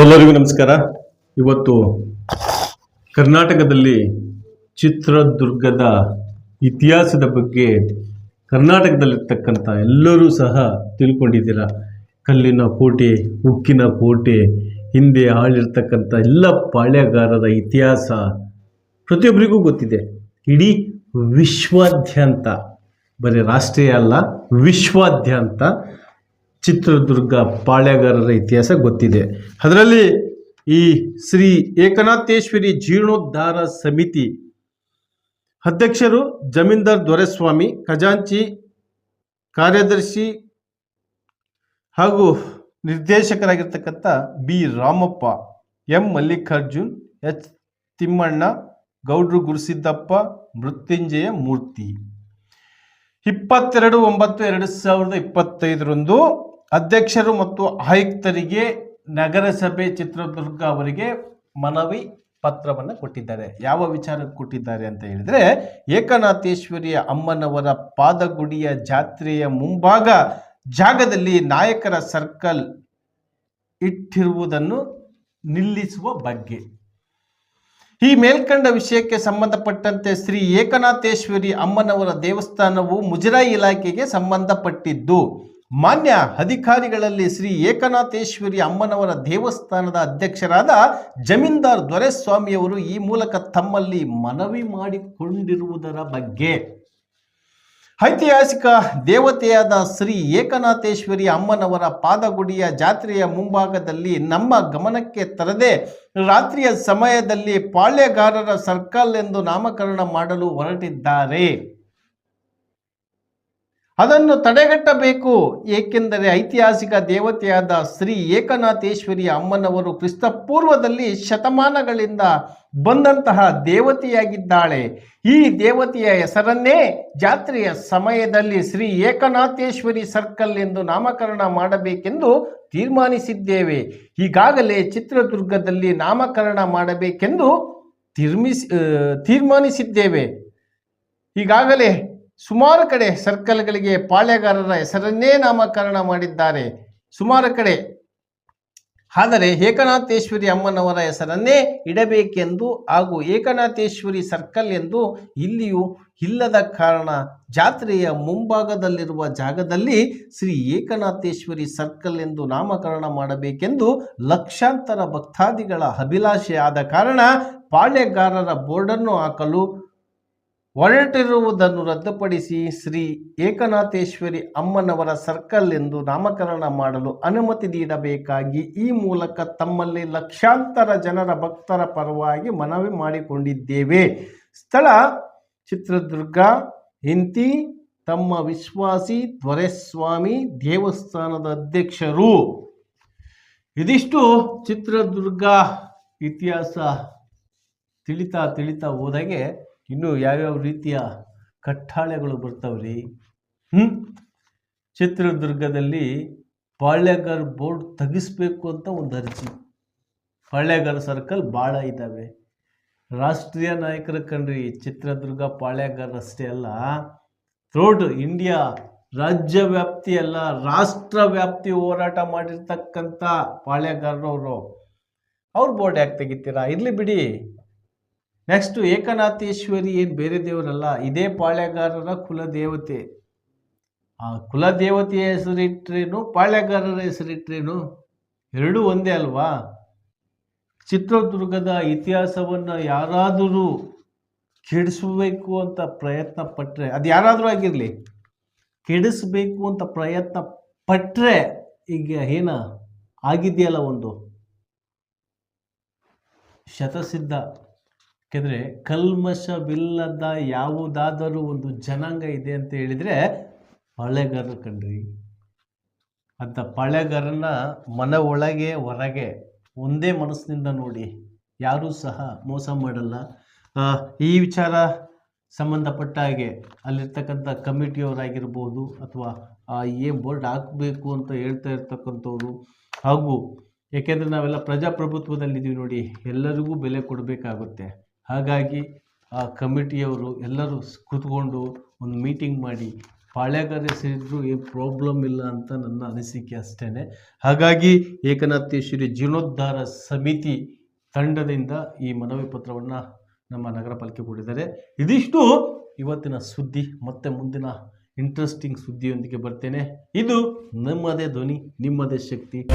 ಎಲ್ಲರಿಗೂ ನಮಸ್ಕಾರ. ಇವತ್ತು ಕರ್ನಾಟಕದಲ್ಲಿ ಚಿತ್ರದುರ್ಗದ ಇತಿಹಾಸದ ಬಗ್ಗೆ ಕರ್ನಾಟಕದಲ್ಲಿರ್ತಕ್ಕಂಥ ಎಲ್ಲರೂ ಸಹ ತಿಳ್ಕೊಂಡಿದ್ದೀರ. ಕಲ್ಲಿನ ಕೋಟೆ, ಉಕ್ಕಿನ ಕೋಟೆ, ಹಿಂದೆ ಆಳಿರ್ತಕ್ಕಂಥ ಎಲ್ಲ ಪಾಳ್ಯಗಾರರ ಇತಿಹಾಸ ಪ್ರತಿಯೊಬ್ಬರಿಗೂ ಗೊತ್ತಿದೆ. ಇಡೀ ವಿಶ್ವಾದ್ಯಂತ, ಬರೀ ರಾಷ್ಟ್ರೀಯ ಅಲ್ಲ, ವಿಶ್ವಾದ್ಯಂತ ಚಿತ್ರದುರ್ಗ ಪಾಳ್ಯಗಾರರ ಇತಿಹಾಸ ಗೊತ್ತಿದೆ. ಅದರಲ್ಲಿ ಈ ಶ್ರೀ ಏಕನಾಥೇಶ್ವರಿ ಜೀರ್ಣೋದ್ಧಾರ ಸಮಿತಿ ಅಧ್ಯಕ್ಷರು ಜಮೀನ್ದಾರ್ ದೊರೆಸ್ವಾಮಿ, ಖಜಾಂಚಿ, ಕಾರ್ಯದರ್ಶಿ ಹಾಗೂ ನಿರ್ದೇಶಕರಾಗಿರ್ತಕ್ಕಂಥ B Ramappa, M Mallikarjun, H Thimmanna, ಗೌಡ್ರು ಗುರುಸಿದ್ದಪ್ಪ, ಮೃತ್ಯುಂಜಯ ಮೂರ್ತಿ. 22/9/2025 ಅಧ್ಯಕ್ಷರು ಮತ್ತು ಆಯುಕ್ತರಿಗೆ ನಗರಸಭೆ ಚಿತ್ರದುರ್ಗ ಅವರಿಗೆ ಮನವಿ ಪತ್ರವನ್ನು ಕೊಟ್ಟಿದ್ದಾರೆ. ಯಾವ ವಿಚಾರಕ್ಕೆ ಕೊಟ್ಟಿದ್ದಾರೆ ಅಂತ ಹೇಳಿದ್ರೆ, ಏಕನಾಥೇಶ್ವರಿಯ ಅಮ್ಮನವರ ಪಾದಗುಡಿಯ ಜಾತ್ರೆಯ ಮುಂಭಾಗ ಜಾಗದಲ್ಲಿ ನಾಯಕರ ಸರ್ಕಲ್ ಇಟ್ಟಿರುವುದನ್ನು ನಿಲ್ಲಿಸುವ ಬಗ್ಗೆ. ಈ ಮೇಲ್ಕಂಡ ವಿಷಯಕ್ಕೆ ಸಂಬಂಧಪಟ್ಟಂತೆ ಶ್ರೀ ಏಕನಾಥೇಶ್ವರಿ ಅಮ್ಮನವರ ದೇವಸ್ಥಾನವು ಮುಜರಾಯಿ ಇಲಾಖೆಗೆ ಸಂಬಂಧಪಟ್ಟಿದ್ದು, ಮಾನ್ಯ ಅಧಿಕಾರಿಗಳಲ್ಲಿ ಶ್ರೀ ಏಕನಾಥೇಶ್ವರಿ ಅಮ್ಮನವರ ದೇವಸ್ಥಾನದ ಅಧ್ಯಕ್ಷರಾದ ಜಮೀನ್ದಾರ್ ದೊರೆಸ್ವಾಮಿಯವರು ಈ ಮೂಲಕ ತಮ್ಮಲ್ಲಿ ಮನವಿ ಮಾಡಿಕೊಂಡಿರುವುದರ ಬಗ್ಗೆ. ಐತಿಹಾಸಿಕ ದೇವತೆಯಾದ ಶ್ರೀ ಏಕನಾಥೇಶ್ವರಿ ಅಮ್ಮನವರ ಪಾದಗುಡಿಯ ಜಾತ್ರೆಯ ಮುಂಭಾಗದಲ್ಲಿ ನಮ್ಮ ಗಮನಕ್ಕೆ ತರದೆ ರಾತ್ರಿಯ ಸಮಯದಲ್ಲಿ ಪಾಳ್ಯಗಾರರ ಸರ್ಕಲ್ ಎಂದು ನಾಮಕರಣ ಮಾಡಲು ಹೊರಟಿದ್ದಾರೆ. ಅದನ್ನು ತಡೆಗಟ್ಟಬೇಕು. ಏಕೆಂದರೆ ಐತಿಹಾಸಿಕ ದೇವತೆಯಾದ ಶ್ರೀ ಏಕನಾಥೇಶ್ವರಿ ಅಮ್ಮನವರು ಕ್ರಿಸ್ತಪೂರ್ವದಲ್ಲಿ ಶತಮಾನಗಳಿಂದ ಬಂದಂತಹ ದೇವತೆಯಾಗಿದ್ದಾಳೆ. ಈ ದೇವತೆಯ ಹೆಸರನ್ನೇ ಜಾತ್ರೆಯ ಸಮಯದಲ್ಲಿ ಶ್ರೀ ಏಕನಾಥೇಶ್ವರಿ ಸರ್ಕಲ್ ಎಂದು ನಾಮಕರಣ ಮಾಡಬೇಕೆಂದು ತೀರ್ಮಾನಿಸಿದ್ದೇವೆ. ಈಗಾಗಲೇ ಚಿತ್ರದುರ್ಗದಲ್ಲಿ ನಾಮಕರಣ ಮಾಡಬೇಕೆಂದು ತೀರ್ಮಾನಿಸಿದ್ದೇವೆ. ಈಗಾಗಲೇ ಸುಮಾರು ಕಡೆ ಸರ್ಕಲ್ಗಳಿಗೆ ಪಾಳ್ಯಗಾರರ ಹೆಸರನ್ನೇ ನಾಮಕರಣ ಮಾಡಿದ್ದಾರೆ, ಸುಮಾರು ಕಡೆ. ಆದರೆ ಏಕನಾಥೇಶ್ವರಿ ಅಮ್ಮನವರ ಹೆಸರನ್ನೇ ಇಡಬೇಕೆಂದು ಹಾಗೂ ಏಕನಾಥೇಶ್ವರಿ ಸರ್ಕಲ್ ಎಂದು ಇಲ್ಲಿಯೂ ಇಲ್ಲದ ಕಾರಣ ಜಾತ್ರೆಯ ಮುಂಭಾಗದಲ್ಲಿರುವ ಜಾಗದಲ್ಲಿ ಶ್ರೀ ಏಕನಾಥೇಶ್ವರಿ ಸರ್ಕಲ್ ಎಂದು ನಾಮಕರಣ ಮಾಡಬೇಕೆಂದು ಲಕ್ಷಾಂತರ ಭಕ್ತಾದಿಗಳ ಅಭಿಲಾಷೆ ಆದ ಕಾರಣ ಪಾಳ್ಯಗಾರರ ಬೋರ್ಡನ್ನು ಹಾಕಲು ಹೊರಟಿರುವುದನ್ನು ರದ್ದುಪಡಿಸಿ ಶ್ರೀ ಏಕನಾಥೇಶ್ವರಿ ಅಮ್ಮನವರ ಸರ್ಕಲ್ ಎಂದು ನಾಮಕರಣ ಮಾಡಲು ಅನುಮತಿ ನೀಡಬೇಕಾಗಿ ಈ ಮೂಲಕ ತಮ್ಮಲ್ಲಿ ಲಕ್ಷಾಂತರ ಜನರ ಭಕ್ತರ ಪರವಾಗಿ ಮನವಿ ಮಾಡಿಕೊಂಡಿದ್ದೇವೆ. ಸ್ಥಳ ಚಿತ್ರದುರ್ಗ. ಇಂತಿ ತಮ್ಮ ವಿಶ್ವಾಸಿ ದೊರೆಸ್ವಾಮಿ, ದೇವಸ್ಥಾನದ ಅಧ್ಯಕ್ಷರು. ಇದಿಷ್ಟು ಚಿತ್ರದುರ್ಗ ಇತಿಹಾಸ ತಿಳಿತಾ ಹೋದಾಗೆ ಇನ್ನು ಯಾವ್ಯಾವ ರೀತಿಯ ಕಟ್ಟಾಳೆಗಳು ಬರ್ತಾವ್ರಿ. ಚಿತ್ರದುರ್ಗದಲ್ಲಿ ಪಾಳ್ಯಗಾರ ಬೋರ್ಡ್ ತೆಗಿಸ್ಬೇಕು ಅಂತ ಒಂದು ಅರ್ಜಿ. ಪಾಳ್ಯಗಾರ ಸರ್ಕಲ್ ಭಾಳ ಇದ್ದಾವೆ. ರಾಷ್ಟ್ರೀಯ ನಾಯಕರ ಕಣ್ರಿ ಚಿತ್ರದುರ್ಗ ಪಾಳ್ಯಗಾರ ಅಷ್ಟೇ ಅಲ್ಲ, ಥ್ರೋಟ್ ಇಂಡಿಯಾ ರಾಜ್ಯ ವ್ಯಾಪ್ತಿ ಅಲ್ಲ, ರಾಷ್ಟ್ರ ವ್ಯಾಪ್ತಿ ಹೋರಾಟ ಮಾಡಿರ್ತಕ್ಕಂಥ ಪಾಳ್ಯಗಾರರವರು. ಅವ್ರ ಬೋರ್ಡ್ ಯಾಕೆ ತೆಗಿತೀರಾ? ಇರಲಿ ಬಿಡಿ. ನೆಕ್ಸ್ಟ್ ಏಕನಾಥೇಶ್ವರಿ ಏನು ಬೇರೆ ದೇವರಲ್ಲ, ಇದೇ ಪಾಳ್ಯಗಾರರ ಕುಲದೇವತೆ. ಆ ಕುಲದೇವತೆಯ ಹೆಸರಿಟ್ರೇನು, ಪಾಳ್ಯಗಾರರ ಹೆಸರಿಟ್ರೇನು, ಎರಡೂ ಒಂದೇ ಅಲ್ವಾ? ಚಿತ್ರದುರ್ಗದ ಇತಿಹಾಸವನ್ನು ಯಾರಾದರೂ ಕೆಡಿಸಬೇಕು ಅಂತ ಪ್ರಯತ್ನ ಪಟ್ಟರೆ, ಅದು ಯಾರಾದರೂ ಆಗಿರಲಿ, ಕೆಡಿಸಬೇಕು ಅಂತ ಪ್ರಯತ್ನ ಪಟ್ಟರೆ ಈಗ ಏನ ಆಗಿದೆಯಲ್ಲ ಒಂದು ಶತಸಿದ್ಧ. ಯಾಕೆಂದರೆ ಕಲ್ಮಶವಿಲ್ಲದ ಯಾವುದಾದರೂ ಒಂದು ಜನಾಂಗ ಇದೆ ಅಂತ ಹೇಳಿದರೆ ಪಾಳ್ಯಗಾರರು ಕಣ್ರಿ. ಅಂತ ಪಾಳ್ಯಗಾರನ ಮನ ಒಳಗೆ ಹೊರಗೆ ಒಂದೇ ಮನಸ್ಸಿನಿಂದ ನೋಡಿ, ಯಾರೂ ಸಹ ಮೋಸ ಮಾಡಲ್ಲ. ಈ ವಿಚಾರ ಸಂಬಂಧಪಟ್ಟ ಹಾಗೆ ಅಲ್ಲಿರ್ತಕ್ಕಂಥ ಕಮಿಟಿಯವರಾಗಿರ್ಬೋದು ಅಥವಾ ಏನು ಬೋರ್ಡ್ ಹಾಕಬೇಕು ಅಂತ ಹೇಳ್ತಾ ಇರ್ತಕ್ಕಂಥವ್ರು, ಹಾಗೂ ಏಕೆಂದರೆ ನಾವೆಲ್ಲ ಪ್ರಜಾಪ್ರಭುತ್ವದಲ್ಲಿದ್ದೀವಿ ನೋಡಿ, ಎಲ್ಲರಿಗೂ ಬೆಲೆ ಕೊಡಬೇಕಾಗುತ್ತೆ. ಹಾಗಾಗಿ ಆ ಕಮಿಟಿಯವರು ಎಲ್ಲರೂ ಕೂತ್ಕೊಂಡು ಒಂದು ಮೀಟಿಂಗ್ ಮಾಡಿ ಪಾಳ್ಯಗಾರ ಸೇರಿದ್ರು ಏನು ಪ್ರಾಬ್ಲಮ್ ಇಲ್ಲ ಅಂತ ನನ್ನ ಅನಿಸಿಕೆ ಅಷ್ಟೇ. ಹಾಗಾಗಿ ಏಕನಾಥೇಶ್ವರಿ ಜೀರ್ಣೋದ್ಧಾರ ಸಮಿತಿ ತಂಡದಿಂದ ಈ ಮನವಿ ಪತ್ರವನ್ನು ನಮ್ಮ ನಗರ ಪಾಲಿಕೆ ಕೊಟ್ಟಿದ್ದಾರೆ. ಇದಿಷ್ಟು ಇವತ್ತಿನ ಸುದ್ದಿ. ಮತ್ತೆ ಮುಂದಿನ ಇಂಟ್ರೆಸ್ಟಿಂಗ್ ಸುದ್ದಿಯೊಂದಿಗೆ ಬರ್ತೇನೆ. ಇದು ನಮ್ಮದೇ ಧ್ವನಿ, ನಿಮ್ಮದೇ ಶಕ್ತಿ.